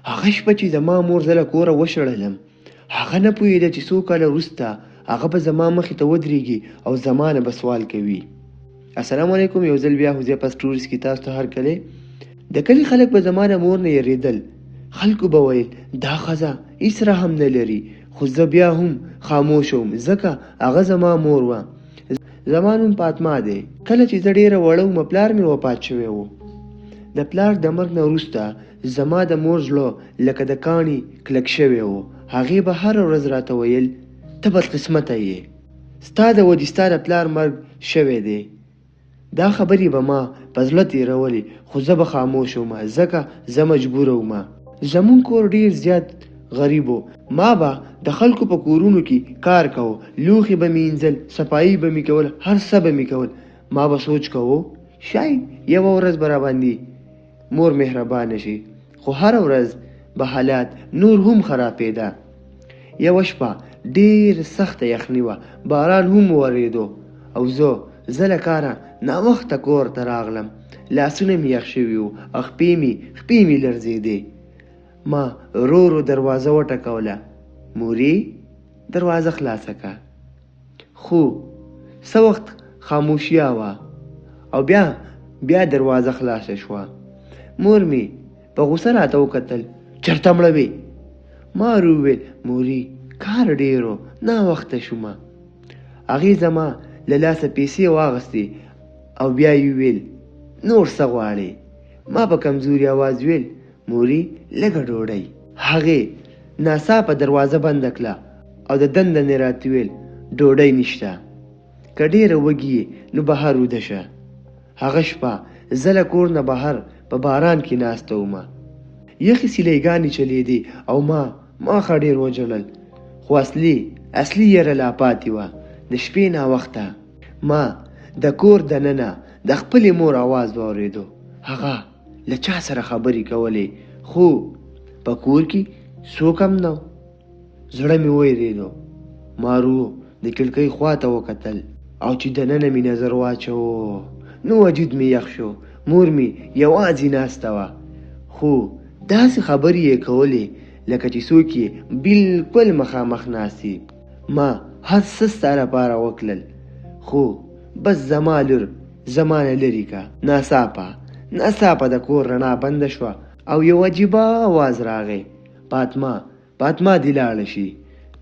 هغه شپه چې زما مور زه له کوره وشړلم، هغه نه پوهېده چې څو کاله وروسته هغه به زما مخې ته ودرېږي او زما نه به سوال کوي. السلام علیکم. یو ځل بیا حذیفه سټوریز کې تاسو ته هرکلی. د کلي خلک به زما د مور نه یېرېدل. خلکو به ویل دا ښځه هېڅ رحم نه لري، خو زه بیا هم خاموش وم ځکه هغه زما مور وه. زما نوم فاطمه دی. کله چې زه ډېره وړه ومه پلار مې وفات شوی و. د پلار د مرګ نه وروسته زما د مور زړه لکه د کاڼي کلک شوی و. هغې به هره ورځ راته ویل ته بدقسمته یې، ستا د ودې ستا د پلار مرګ شوی دی. دا خبرې به ما په زړه تېرولې، خو زه به خاموش ومه ځکه زه مجبوره ومه. زمونږ کور ډېر زیات غریب و. ما به د خلکو په کورونو کې کار کوو، لوښي به مینځل، صفایي به مې کول، هر څه به مې کول. ما به سوچ کوو شاید یوه ورځ به راباندې مور مهربانه شي، خو هره ورځ به حالات نور هم خرابېده. یوه شپه ډېر سخته یخني وه، باران هم ورېدو او زه له کاره ناوخته کور ته راغلم. لاسونه مې یخ شوي وو او خپې مې لړزېدې. ما ورو ورو دروازه وټکوله. مورې دروازه خلاصه که. خو څه وخت خاموشیا وه او بیا دروازه خلاصه شوه. مور مې په غوسه راته وکتل. چېرته مړه وې؟ ما وویل مورې کار ډېر و، ناوخته شومه. هغې زما له لاسه پیسې واخیستې او بیا یې وویل نور څه غواړې؟ ما په کمزوري اواز ویل مورې لږه ډوډۍ. هغې ناڅاپه دروازه بنده کړه او د دنده نه راته ویل ډوډۍ نشته، که ډېره وږې یې نو بهر ویده شه. هغه شپه زه له کور نه بهر په باران کې ناسته ومه. یخې سیلیګانې چلېدې او ما ښه ډېر وژړل، خو اصلي یره لا پاتې وه. د شپې ناوخته ما د کور دننه د خپلې مور اواز واورېدو. هغه له چا سره خبرې کولې، خو په کور کې څوک هم نه و. زړه مې ویرېدو. ما د کړکۍ خواته وکتل او چې دننه مې نظر واچوو نو وجود مې یخ شو. مور مې یوازې ناسته وه، خو داسې خبرې یې کولې لکه چې څوک یې بلکل مخامخ ناستي. ما هر څه ستا لپاره وکړل، خو بس زما لور زما نه لرې که. ناڅاپه د کور رڼا بنده شوه او یو عجیبه اواز راغی فاطمه دې لاړه شي.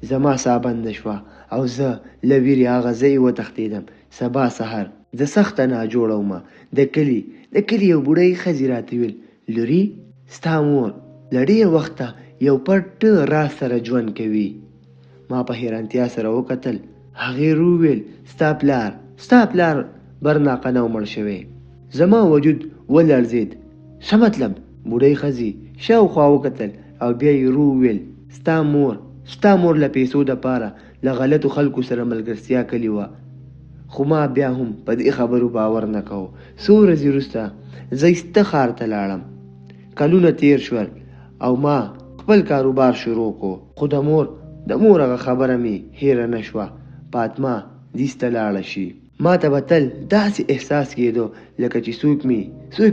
زما ساه بنده شوه او زه له ویرې هغه ځای وتښتېدم. سبا سهار زه سخته ناجوړه ومه. د کلي یو بوډۍ ښځې راته ویل لورې ستا مور له ډېر وخته یو پټ راز سره ژوند کوي. ما په حیرانتیا سره وکتل. هغې وویل ستا پلار برناقه نه و مړ شوی. زما وجود ولړزېد. څه مطلب؟ بوډۍ ښځې شاوخوا وکتل او بیا یې وویل ستا مور له پیسو دپاره له غلطو خلکو سره ملګرتیا کړې وه. خو ما بیا هم په دې خبرو باور نه کوو. څو ورځې وروسته زه ایسته ښار ته لاړم. کلونه تیر شول او ما خپل کاروبار شروع کو، خو د مور هغه خبره مې هیره نه شوه. فاطمه دې ایسته لاړه شي. ما ته به تل داسې احساس کېدو لکه چې څوک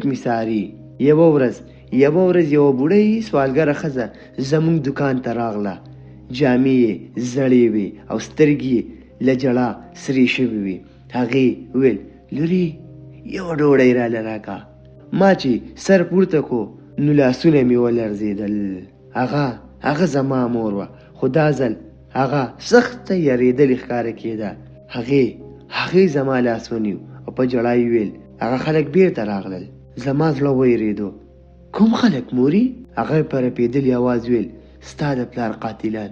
مې څاري. یوه ورځ یوه بوډۍ سوالګره ښځه زموږ دکان ته راغله. جامې یې زړې وې او سترګې یې له ژړا سرې شوې وې. هغې ویل لورې یوه ډوډۍ راله راکړه. ما چې سر پورته کو نو لاسونه مې ولړزېدل. هغه زما مور وه، خو دا ځل هغه سخته یېرېدلې ښکاره کېده. هغې زما لاس ونیو او په ژړا یې ویل هغه خلک بیرته راغلل. زما زړه ویرېدو. کوم خلک مورې؟ هغه په رپېدلي اواز ویل ستا د پلار قاتلان.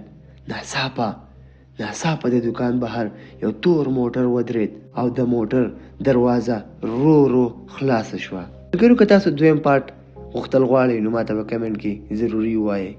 ناڅاپه د دکان بهر یو تور موټر ودرېد او د موټر دروازه رو خلاصه شوه. ملګرو که تاسو دویم پارټ غوښتل غواړئ نو ماته په کمنټ کې ضروري ووایئ.